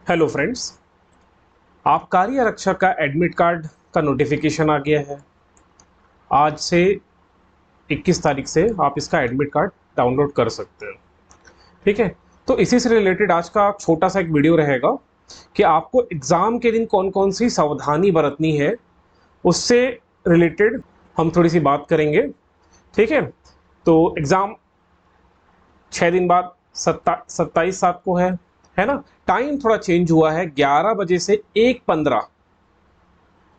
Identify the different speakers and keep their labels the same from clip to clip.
Speaker 1: Hello friends. आबकारी आरक्षक का एडमिट कार्ड का नोटिफिकेशन आ गया है। आज से 21 तारीख से आप इसका एडमिट कार्ड डाउनलोड कर सकते हैं। ठीक है। तो इसी से रिलेटेड आज का छोटा सा एक वीडियो रहेगा कि आपको एग्ज़ाम के दिन कौन कौन सी सावधानी बरतनी है, उससे रिलेटेड हम थोड़ी सी बात करेंगे। ठीक है। तो एग्ज़ाम 6 दिन बाद 27/7 को है ना। टाइम थोड़ा चेंज हुआ है, 11 बजे से 1:15।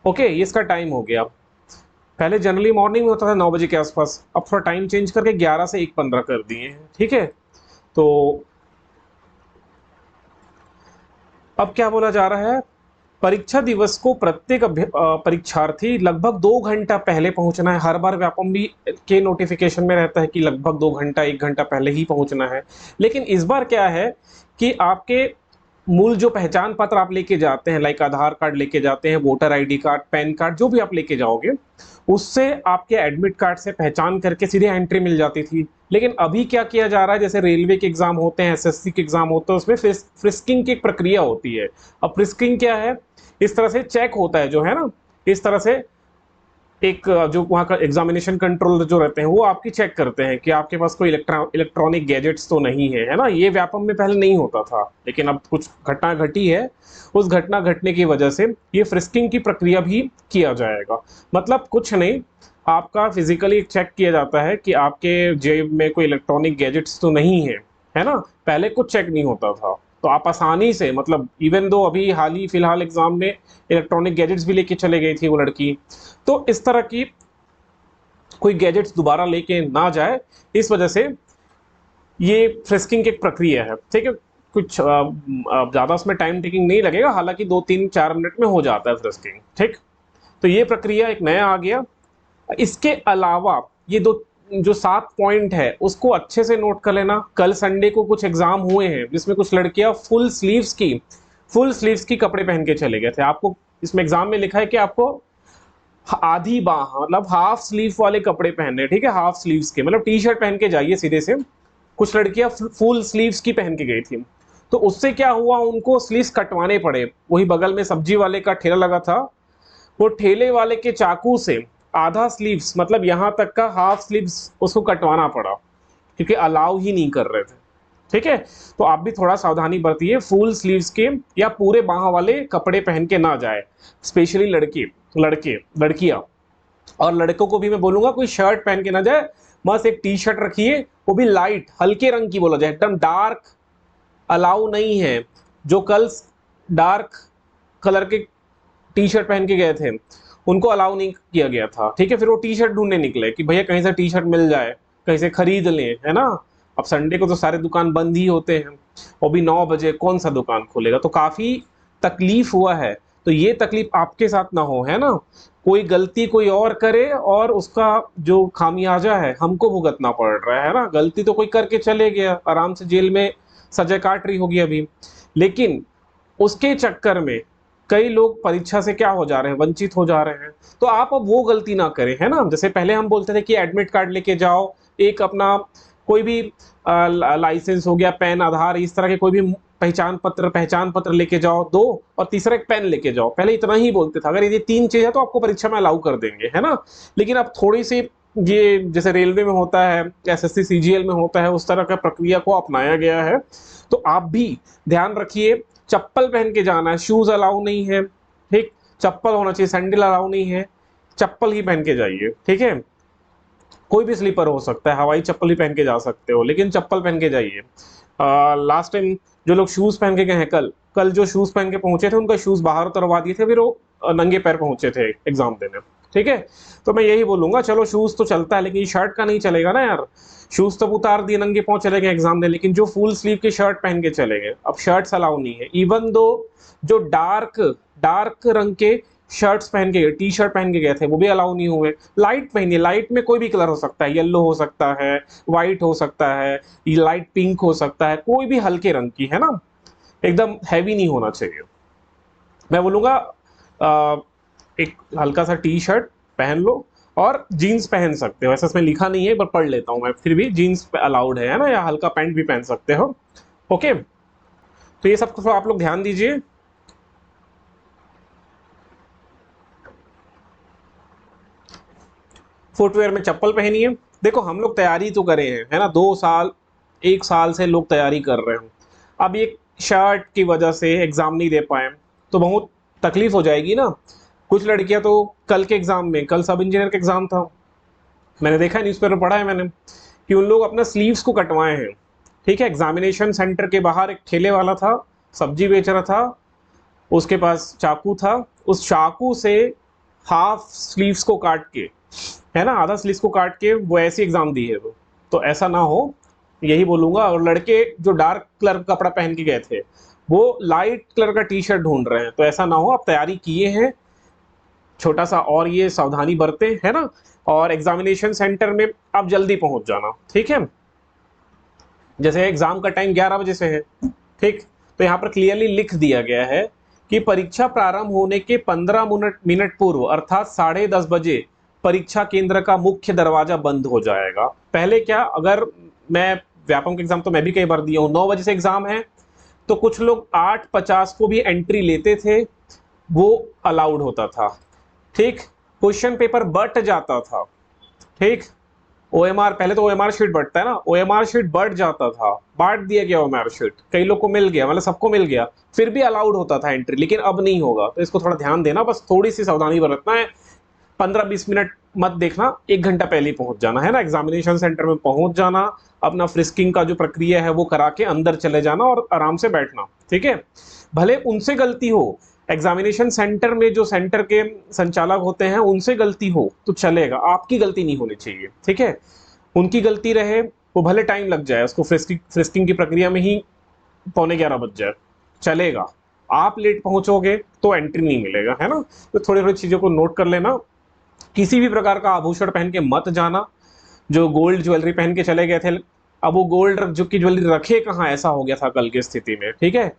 Speaker 1: ओके, ये इसका टाइम हो गया। पहले जनरली मॉर्निंग में होता था 9 बजे के आसपास, अब थोड़ा टाइम चेंज करके 11 से 1:15 कर दिए हैं। ठीक है। तो अब क्या बोला जा रहा है, परीक्षा दिवस को प्रत्येक परीक्षार्थी लगभग 2 घंटा पहले पहुंचना है। हर बार व्यापम भी के नोटिफिकेशन में रहता है कि लगभग 2 घंटा 1 घंटा पहले ही पहुंचना है। लेकिन इस बार क्या है कि आपके मूल जो पहचान पत्र आप लेके जाते हैं, लाइक आधार कार्ड लेके जाते हैं, voter ID card, pan card, जो भी आप लेके जाओगे, उससे आपके एडमिट कार्ड से पहचान करके सीधे एंट्री मिल जाती थी। लेकिन अभी क्या किया जा रहा है, जैसे रेलवे के एग्जाम होते हैं, एसएससी के एग्जाम होते हैं, उसमें फ्रिस्किंग की एक प्रक्रिया होती है। अब फ्रिस्किंग क्या है, इस तरह से चेक होता है जो है ना, इस तरह से एक जो वहाँ का एग्जामिनेशन कंट्रोलर जो रहते हैं वो आपकी चेक करते हैं कि आपके पास कोई इलेक्ट्रॉनिक गैजेट्स तो नहीं है ना। ये व्यापम में पहले नहीं होता था, लेकिन अब कुछ घटना घटी है। उस घटना घटने की वजह से ये फ्रिस्किंग की प्रक्रिया भी किया जाएगा। मतलब कुछ नहीं, आपका फिजिकली चेक किया जाता है कि आपके जेब में कोई इलेक्ट्रॉनिक गैजेट्स तो नहीं है ना। पहले कुछ चेक नहीं होता था, तो आप आसानी से, मतलब इवन दो अभी हाल ही फिलहाल एग्जाम में इलेक्ट्रॉनिक गैजेट्स भी लेके चले गई थी वो लड़की, तो इस तरह की कोई गैजेट्स दोबारा लेके ना जाए, इस वजह से ये फ्रिस्किंग की एक प्रक्रिया है। ठीक है। कुछ ज़्यादा उसमें टाइम टेकिंग नहीं लगेगा, हालांकि 2 3 4 मिनट में हो जाता है फ्रिस्किंग। ठीक। तो ये प्रक्रिया एक नया आ गया। इसके अलावा ये दो जो 7 पॉइंट है उसको अच्छे से नोट कर लेना। कल संडे को कुछ एग्जाम हुए हैं जिसमें कुछ लड़कियां फुल स्लीव्स की कपड़े पहन के चले गए थे। आपको इसमें एग्जाम में लिखा है कि आपको आधी बाह, मतलब हाफ स्लीव वाले कपड़े पहनने। ठीक है, हाफ स्लीव्स के, मतलब टी शर्ट पहन के जाइए सीधे से। कुछ लड़कियां फुल स्लीव्स की पहन के गई थी, तो उससे क्या हुआ, उनको स्लीव्स कटवाने पड़े। वही बगल में सब्जी वाले का ठेला लगा था, वो ठेले वाले के चाकू से आधा स्लीव्स, मतलब यहां तक का हाफ स्लीव्स उसको कटवाना पड़ा, क्योंकि अलाउ ही नहीं कर रहे थे। ठीक है। तो आप भी थोड़ा सावधानी बरतिए, फुल स्लीव्स के या पूरे बाह वाले कपड़े पहन के ना जाए, स्पेशली लड़के लड़के लड़कियां। और लड़कों को भी मैं बोलूंगा कोई शर्ट पहन के ना जाए, बस एक टी शर्ट रखिए, वो भी लाइट हल्के रंग की बोला जाए, एकदम डार्क अलाउ नहीं है। जो कल डार्क कलर के टी शर्ट पहन के गए थे उनको अलाउ नहीं किया गया था। ठीक है। फिर वो टी शर्ट ढूंढने निकले कि भैया कहीं से टी शर्ट मिल जाए, कहीं से खरीद लें, है ना। अब संडे को तो सारे दुकान बंद ही होते हैं, और भी 9 बजे कौन सा दुकान खोलेगा, तो काफी तकलीफ हुआ है। तो ये तकलीफ आपके साथ ना हो, है ना। कोई गलती कोई और करे और उसका जो खामियाजा है हमको भुगतना पड़ रहा है ना। गलती तो कोई करके चले गया, आराम से जेल में सजा काट रही होगी अभी, लेकिन उसके चक्कर में कई लोग परीक्षा से क्या हो जा रहे हैं, वंचित हो जा रहे हैं। तो आप अब वो गलती ना करें, है ना। जैसे पहले हम बोलते थे कि एडमिट कार्ड लेके जाओ, एक अपना कोई भी लाइसेंस हो गया, पैन, आधार, इस तरह के कोई भी पहचान पत्र लेके जाओ दो, और तीसरा एक पेन लेके जाओ। पहले इतना ही बोलते थे, अगर ये 3 चीज है तो आपको परीक्षा में अलाउ कर देंगे, है ना। लेकिन अब थोड़ी सी ये जैसे रेलवे में होता है, एसएससी सीजीएल में होता है, उस तरह का प्रक्रिया को अपनाया गया है। तो आप भी ध्यान रखिए, चप्पल पहन के जाना है, शूज अलाउ नहीं है। ठीक। चप्पल होना चाहिए, सैंडल अलाउ नहीं है, चप्पल ही पहन के जाइए। ठीक है। कोई भी स्लीपर हो सकता है, हवाई चप्पल ही पहन के जा सकते हो, लेकिन चप्पल पहन के जाइए। लास्ट टाइम जो लोग शूज पहन के गए हैं, कल कल जो शूज पहन के पहुंचे थे उनका शूज बाहर उतरवा दिए थे, फिर वो नंगे पैर पहुंचे थे एग्जाम देने। ठीक है। तो मैं यही बोलूंगा, चलो शूज तो चलता है, लेकिन शर्ट का नहीं चलेगा ना यार। शूज तो उतार दिए, नंगे पांव चले गए एग्जाम देने, लेकिन जो फुल स्लीव की शर्ट पहन के चले गए, अब शर्ट्स अलाउ नहीं है। इवन दो जो डार्क डार्क रंग के शर्ट्स पहन के, टी शर्ट पहन के गए थे, वो भी अलाउ नहीं हुए। लाइट पहनिए, लाइट में कोई भी कलर हो सकता है, येलो हो सकता है, व्हाइट हो सकता है, लाइट पिंक हो सकता है, कोई भी हल्के रंग की, है ना। एकदम हैवी नहीं होना चाहिए। मैं बोलूंगा एक हल्का सा टी शर्ट पहन लो, और जीन्स पहन सकते हो, ऐसा इसमें लिखा नहीं है पर पढ़ लेता हूं मैं, फिर भी जीन्स अलाउड है ना, या हल्का पैंट भी पहन सकते हो। ओके। तो ये सब थोड़ा आप लोग ध्यान दीजिए। फुटवेयर में चप्पल पहनिए। देखो हम लोग तैयारी तो करे हैं, है ना, 2 साल 1 साल से लोग तैयारी कर रहे हैं। अब ये शर्ट की वजह से एग्जाम नहीं दे पाए तो बहुत तकलीफ हो जाएगी ना। कुछ लड़कियां तो कल के एग्जाम में, कल सब इंजीनियर का एग्जाम था, मैंने देखा है, न्यूज़पेपर पढ़ा है मैंने कि उन लोग अपना स्लीव्स को कटवाए हैं। ठीक है, एग्जामिनेशन सेंटर के बाहर एक ठेले वाला था, सब्जी बेच रहा था, उसके पास चाकू था, उस चाकू से हाफ स्लीव्स को काट के, है ना, आधा स्लीव्स को काट के वो ऐसी एग्जाम दी है वो। तो ऐसा ना हो, यही बोलूंगा। और लड़के जो डार्क कलर का कपड़ा पहन के गए थे वो लाइट कलर का टी शर्ट ढूंढ रहे हैं, तो ऐसा ना हो, आप तैयारी किए हैं, छोटा सा और ये सावधानी बरते, है ना। और एग्जामिनेशन सेंटर में आप जल्दी पहुंच जाना, ठीक है। जैसे एग्जाम का टाइम 11 बजे से है, ठीक, तो यहाँ पर क्लियरली लिख दिया गया है कि परीक्षा प्रारंभ होने के 15 मिनट पूर्व अर्थात 10:30 बजे परीक्षा केंद्र का मुख्य दरवाजा बंद हो जाएगा। पहले क्या, अगर मैं व्यापम एग्जाम तो मैं भी कई बार दिया हूँ, 9 बजे से एग्जाम है तो कुछ लोग 8:50 को भी एंट्री लेते थे, वो अलाउड होता था, ठीक। क्वेश्चन पेपर बट जाता था, ठीक। ओएमआर, पहले तो ओएमआर शीट बढ़ता है ना, ओएमआर शीट बढ़ जाता था, बांट दिया गया ओएमआर शीट, कई लोग को मिल गया, मतलब सबको मिल गया, फिर भी अलाउड होता था एंट्री, लेकिन अब नहीं होगा। तो इसको थोड़ा ध्यान देना, बस थोड़ी सी सावधानी बरतना है। 15-20 मिनट मत देखना, 1 घंटा पहले ही पहुंच जाना, है ना, एग्जामिनेशन सेंटर में पहुंच जाना, अपना फ्रिस्किंग का जो प्रक्रिया है वो करा के अंदर चले जाना और आराम से बैठना, ठीक है। भले उनसे गलती हो, एग्जामिनेशन सेंटर में जो सेंटर के संचालक होते हैं उनसे गलती हो तो चलेगा, आपकी गलती नहीं होनी चाहिए, ठीक है। उनकी गलती रहे वो भले टाइम लग जाए, उसको फ्रिस्किंग की प्रक्रिया में ही 11:45 बज जाए, चलेगा। आप लेट पहुंचोगे तो एंट्री नहीं मिलेगा, है ना। तो थोड़ी थोड़ी चीजों को नोट कर लेना। किसी भी प्रकार का आभूषण पहन के मत जाना। जो गोल्ड ज्वेलरी पहन के चले गए थे, अब वो गोल्ड जो की ज्वेलरी रखे कहाँ, ऐसा हो गया था कल की स्थिति में, ठीक है।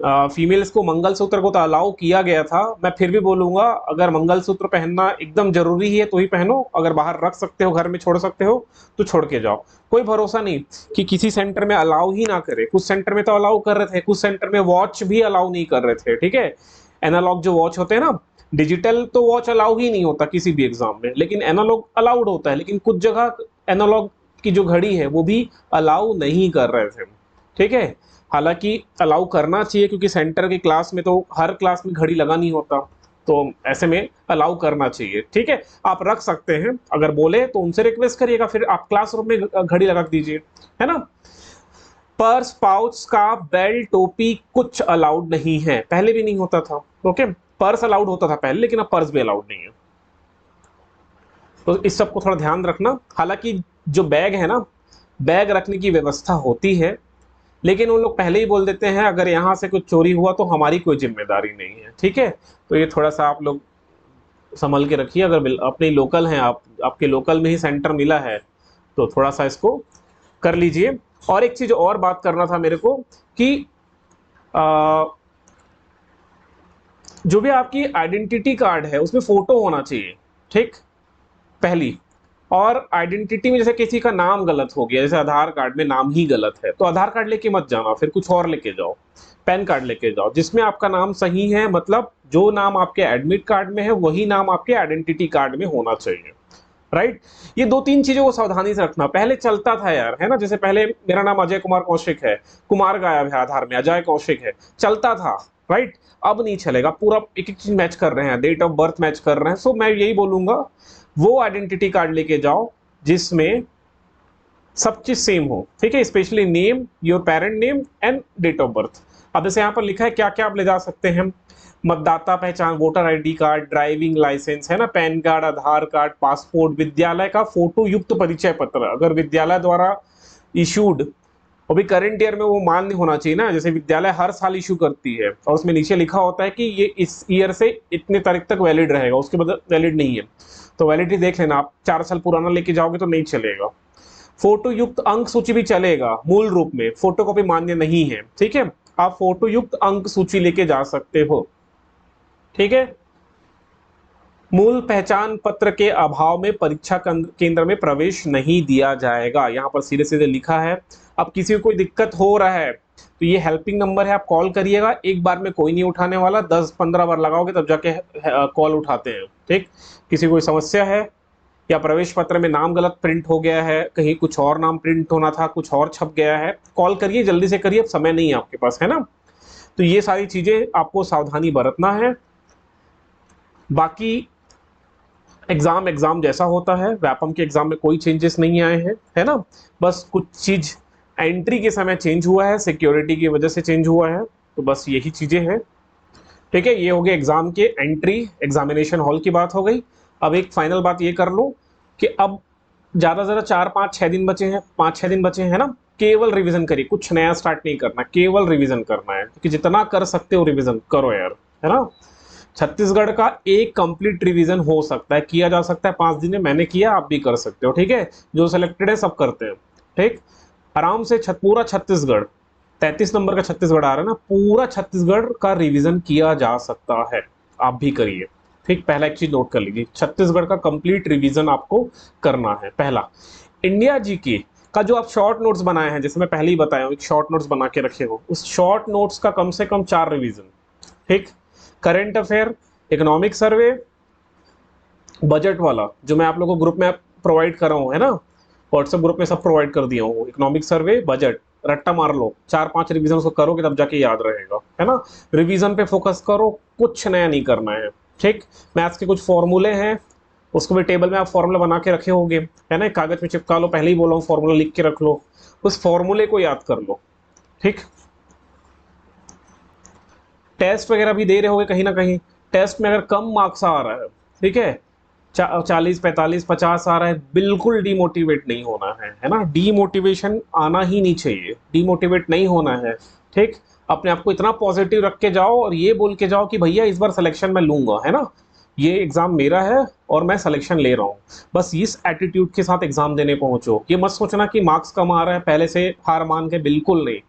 Speaker 1: फीमेल्स को मंगलसूत्र को तो अलाउ किया गया था, मैं फिर भी बोलूंगा अगर मंगलसूत्र पहनना एकदम जरूरी है तो ही पहनो, अगर बाहर रख सकते हो, घर में छोड़ सकते हो तो छोड़ के जाओ। कोई भरोसा नहीं कि किसी सेंटर में अलाउ ही ना करे, कुछ सेंटर में तो अलाउ कर रहे थे, कुछ सेंटर में वॉच भी अलाउ नहीं कर रहे थे, ठीक है। एनालॉग जो वॉच होते हैं ना, डिजिटल तो वॉच अलाउ ही नहीं होता किसी भी एग्जाम में, लेकिन एनालॉग अलाउड होता है, लेकिन कुछ जगह एनालॉग की जो घड़ी है वो भी अलाउ नहीं कर रहे थे, ठीक है। हालांकि अलाउ करना चाहिए क्योंकि सेंटर की क्लास में तो हर क्लास में घड़ी लगा नहीं होता, तो ऐसे में अलाउ करना चाहिए, ठीक है। आप रख सकते हैं, अगर बोले तो उनसे रिक्वेस्ट करिएगा, फिर आप क्लासरूम में घड़ी लगा दीजिए, है ना। पर्स, पाउच, स्कार्फ, बेल्ट, टोपी कुछ अलाउड नहीं है, पहले भी नहीं होता था, ओके। पर्स अलाउड होता था पहले, लेकिन अब पर्स भी अलाउड नहीं है, तो इस सब को थोड़ा ध्यान रखना। हालांकि जो बैग है ना, बैग रखने की व्यवस्था होती है, लेकिन उन लोग पहले ही बोल देते हैं अगर यहाँ से कुछ चोरी हुआ तो हमारी कोई जिम्मेदारी नहीं है, ठीक है। तो ये थोड़ा सा आप लोग संभल के रखिए। अगर अपने लोकल हैं आप, आपके लोकल में ही सेंटर मिला है तो थोड़ा सा इसको कर लीजिए। और एक चीज और बात करना था मेरे को कि जो भी आपकी आइडेंटिटी कार्ड है उसमें फोटो होना चाहिए, ठीक, पहली। और आइडेंटिटी में जैसे किसी का नाम गलत हो गया, जैसे आधार कार्ड में नाम ही गलत है तो आधार कार्ड लेके मत जाना, फिर कुछ और लेके जाओ, पैन कार्ड लेके जाओ जिसमें आपका नाम सही है, मतलब जो नाम आपके एडमिट कार्ड में है वही नाम आपके आइडेंटिटी कार्ड में होना चाहिए, राइट। ये 2-3 चीजों को सावधानी से रखना। पहले चलता था यार, है ना, जैसे पहले मेरा नाम अजय कुमार कौशिक है, कुमार गायब है आधार में, अजय कौशिक है, चलता था, राइट। अब नहीं चलेगा, पूरा एक एक चीज मैच कर रहे हैं, डेट ऑफ बर्थ मैच कर रहे हैं। सो मैं यही बोलूंगा वो आइडेंटिटी कार्ड लेके जाओ जिसमें सब चीज सेम हो, ठीक है, specially name, your parent name and date of birth. अब जैसे यहाँ पर लिखा है क्या क्या आप ले जा सकते हैं, मतदाता पहचान, voter ID card, driving licence, है ना, PAN card, Aadhaar card, passport, विद्यालय का फोटो युक्त परिचय पत्र, अगर विद्यालय द्वारा इशूड, और भी करंट ईयर में वो मान्य होना चाहिए ना, जैसे विद्यालय हर साल इशू करती है और उसमें नीचे लिखा होता है कि ये इस ईयर से इतने तारीख तक वैलिड रहेगा, उसके बाद वैलिड नहीं है, तो वैलिडिटी देख लेना। आप 4 साल पुराना लेके जाओगे तो नहीं चलेगा। फोटो युक्त अंक सूची भी चलेगा, मूल रूप में फोटोकॉपी मान्य नहीं है, ठीक है। आप फोटो युक्त अंक सूची लेके जा सकते हो, ठीक है। मूल पहचान पत्र के अभाव में परीक्षा केंद्र में प्रवेश नहीं दिया जाएगा, यहां पर सीधे सीधे लिखा है। अब किसी को कोई दिक्कत हो रहा है तो ये हेल्पिंग नंबर है, आप कॉल करिएगा, एक बार में कोई नहीं उठाने वाला, 10-15 बार लगाओगे तब जाके कॉल उठाते हैं। ठीक, किसी कोई समस्या है या प्रवेश पत्र में नाम गलत प्रिंट हो गया है, कहीं कुछ और नाम प्रिंट होना था, कुछ और छप गया है, कॉल करिए, जल्दी से करिए, अब समय नहीं है आपके पास, है ना। तो ये सारी चीजें आपको सावधानी बरतना है। बाकी एग्जाम एग्जाम जैसा होता है, व्यापम के एग्जाम में कोई चेंजेस नहीं आए हैं, है ना। बस कुछ चीज एंट्री के समय चेंज हुआ है, सिक्योरिटी की वजह से चेंज हुआ है, तो बस यही चीजें हैं। ठीक है, ये हो गया एग्जाम के एंट्री एग्जामिनेशन हॉल की बात हो गई। अब एक फाइनल बात ये कर लो कि अब ज्यादा से ज्यादा 4-5-6 दिन बचे हैं, 5-6 दिन बचे हैं ना, केवल रिवीजन करिए, कुछ नया स्टार्ट नहीं करना, केवल रिवीजन करना है, क्योंकि जितना कर सकते हो रिवीजन करो यार, है ना। छत्तीसगढ़ का एक कंप्लीट रिवीजन हो सकता है, किया जा सकता है 5 दिन में, मैंने किया, आप भी कर सकते हो। ठीक है, जो सिलेक्टेड है सब करते हैं। ठीक, आराम से पूरा छत्तीसगढ़, 33 नंबर का छत्तीसगढ़ आ रहा है ना, पूरा छत्तीसगढ़ का रिवीजन किया जा सकता है, आप भी करिए। ठीक, पहला एक चीज नोट कर लीजिए, छत्तीसगढ़ का कंप्लीट रिवीजन आपको करना है। पहला, इंडिया जीके का जो आप शॉर्ट नोट्स बनाए हैं, जैसे मैं पहले ही बताया हूं, एक शॉर्ट नोट्स बना के रखे हो, उस शॉर्ट नोट्स का कम से कम 4 रिवीजन। ठीक, current affair, economic survey, budget वाला जो मैं आप लोगों को ग्रुप में प्रोवाइड कर रहा हूँ, है ना, व्हाट्सएप ग्रुप में सब प्रोवाइड कर दिया हूँ, इकोनॉमिक सर्वे, बजट, रट्टा मार लो, 4-5 रिवीजन को करोगे तब जाके याद रहेगा, है ना। रिवीजन पे फोकस करो, कुछ नया नहीं करना है। ठीक, मैथ्स के कुछ फॉर्मूले हैं, उसको भी टेबल में आप फॉर्मूला बना के रखे होंगे, है ना, कागज में चिपका लो, पहले ही बोला हूँ फॉर्मूला लिख के रख लो, उस फॉर्मूले को याद कर लो। ठीक, टेस्ट वगैरह भी दे रहे होगे कहीं ना कहीं, टेस्ट में अगर कम मार्क्स आ रहा है, ठीक है, 40, 45, 50 आ रहा है, बिल्कुल डीमोटिवेट नहीं होना है ना, डीमोटिवेशन आना ही नहीं चाहिए, डीमोटिवेट नहीं होना है। ठीक, अपने आप को इतना पॉजिटिव रख के जाओ और ये बोल के जाओ कि भैया इस बार सिलेक्शन मैं लूंगा, है ना, ये एग्जाम मेरा है और मैं सिलेक्शन ले रहा हूँ। बस इस एटीट्यूड के साथ एग्जाम देने पहुंचो, ये मत सोचना कि मार्क्स कम आ रहा है पहले से हार मान के, बिल्कुल नहीं।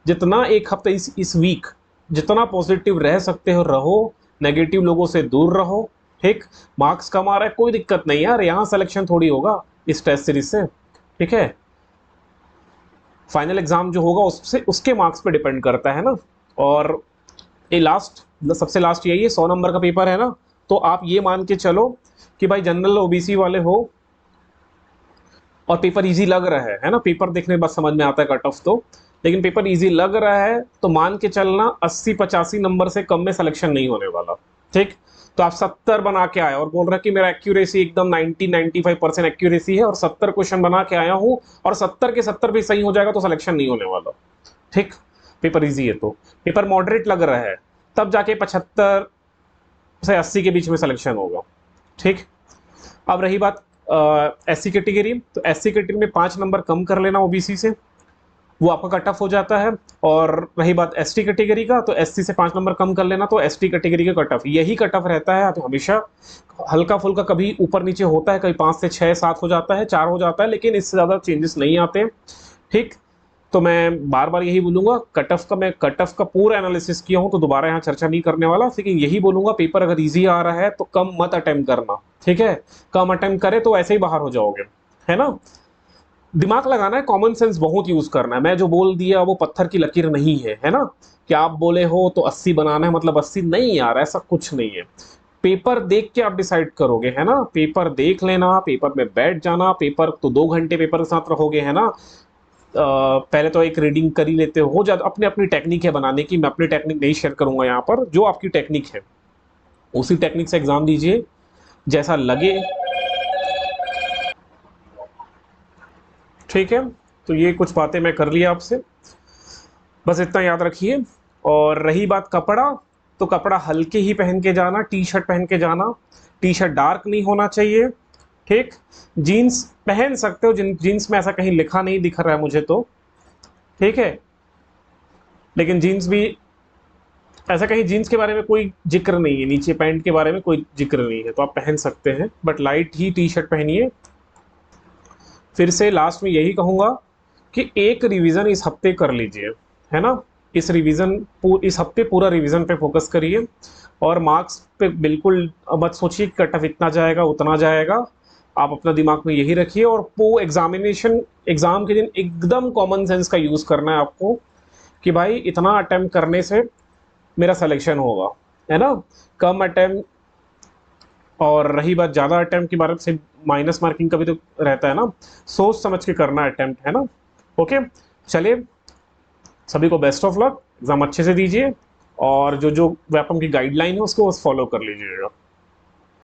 Speaker 1: जितना एक हफ्ते इस वीक जितना पॉजिटिव रह सकते हो रहो, नेगेटिव लोगों से दूर रहो। ठीक, मार्क्स कम आ रहा है कोई दिक्कत नहीं यार, यहाँ सिलेक्शन थोड़ी होगा इस टेस्ट सीरीज से। ठीक है, फाइनल एग्जाम जो होगा उससे उसके मार्क्स पे डिपेंड करता है ना। और ये लास्ट, सबसे लास्ट यही है, 100 नंबर का पेपर है ना, तो आप ये मान के चलो कि भाई जनरल ओबीसी वाले हो और पेपर इजी लग रहा है ना, पेपर देखने के बाद समझ में आता है कट ऑफ तो, लेकिन पेपर इजी लग रहा है तो मान के चलना 80-85 नंबर से कम में सिलेक्शन नहीं होने वाला। ठीक, तो आप 70 बना के आए और बोल रहे कि मेरा एक्यूरेसी एकदम 90-95% एक्यूरेसी है और 70 क्वेश्चन बना के आया हूं और 70 के 70 भी सही हो जाएगा तो सिलेक्शन नहीं होने वाला। ठीक, पेपर इजी है तो, पेपर मॉडरेट लग रहा है तब जाके 75 से 80 के बीच में सिलेक्शन होगा। ठीक, अब रही बात एससी कैटेगरी, तो एससी कैटेगरी में 5 नंबर कम कर लेना ओबीसी से, वो आपका कट ऑफ हो जाता है। और रही बात एसटी कैटेगरी का, तो एससी से 5 नंबर कम कर लेना, तो एसटी कैटेगरी का कट ऑफ, यही कट ऑफ रहता है हमेशा, हल्का फुल्का कभी ऊपर नीचे होता है, कभी 5 से 6-7 हो जाता है, 4 हो जाता है, लेकिन इससे ज़्यादा चेंजेस नहीं आते। ठीक, तो मैं बार बार यही बोलूंगा, मैं कट ऑफ का पूरा एनालिसिस किया हूं तो दोबारा यहाँ चर्चा नहीं करने वाला, लेकिन यही बोलूंगा पेपर अगर इजी आ रहा है तो कम मत अटेम्प्ट करना। ठीक है, कम अटेम्प्ट करे तो ऐसे ही बाहर हो जाओगे, है ना। दिमाग लगाना है, कॉमन सेंस बहुत यूज करना है, मैं जो बोल दिया वो पत्थर की लकीर नहीं है ना, कि आप बोले हो तो 80 बनाना है मतलब 80 नहीं यार, ऐसा कुछ नहीं है। पेपर देख के आप डिसाइड करोगे, है ना, पेपर देख लेना, पेपर में बैठ जाना, पेपर तो 2 घंटे पेपर के साथ रहोगे, है ना। पहले तो एक रीडिंग कर ही लेते हो जाता, अपनी अपनी टेक्निक है बनाने की, मैं अपनी टेक्निक नहीं शेयर करूंगा यहाँ पर, जो आपकी टेक्निक है उसी टेक्निक से एग्जाम दीजिए, जैसा लगे। ठीक है, तो ये कुछ बातें मैं कर लिया आपसे, बस इतना याद रखिए। और रही बात कपड़ा, तो कपड़ा हल्के ही पहन के जाना, टी शर्ट पहन के जाना, टी शर्ट डार्क नहीं होना चाहिए। ठीक, जीन्स पहन सकते हो, जीन्स में ऐसा कहीं लिखा नहीं दिख रहा है मुझे तो, ठीक है, लेकिन जीन्स भी ऐसा कहीं जीन्स के बारे में कोई जिक्र नहीं है, नीचे पैंट के बारे में कोई जिक्र नहीं है, तो आप पहन सकते हैं, but light he T shirt पहनिए। फिर से लास्ट में यही कहूंगा कि एक रिवीजन इस हफ्ते कर लीजिए, है ना, इस हफ्ते पूरा रिवीजन पे फोकस करिए और मार्क्स पे बिल्कुल मत सोचिए कट ऑफ इतना जाएगा उतना जाएगा, आप अपना दिमाग में यही रखिए। और वो एग्जाम के दिन एकदम कॉमन सेंस का यूज करना है आपको, कि भाई इतना अटेम्प्ट करने से मेरा सिलेक्शन होगा, है ना। कम अटेम्प्ट और रही बात ज़्यादा अटेम्प्ट की बात से माइनस मार्किंग का भी तो रहता है ना, सोच समझ के करना अटेम्प्ट, है ना। ओके, चलिए सभी को बेस्ट ऑफ लक, एग्जाम अच्छे से दीजिए और जो जो व्यापम की गाइडलाइन है उसको फॉलो कर लीजिएगा।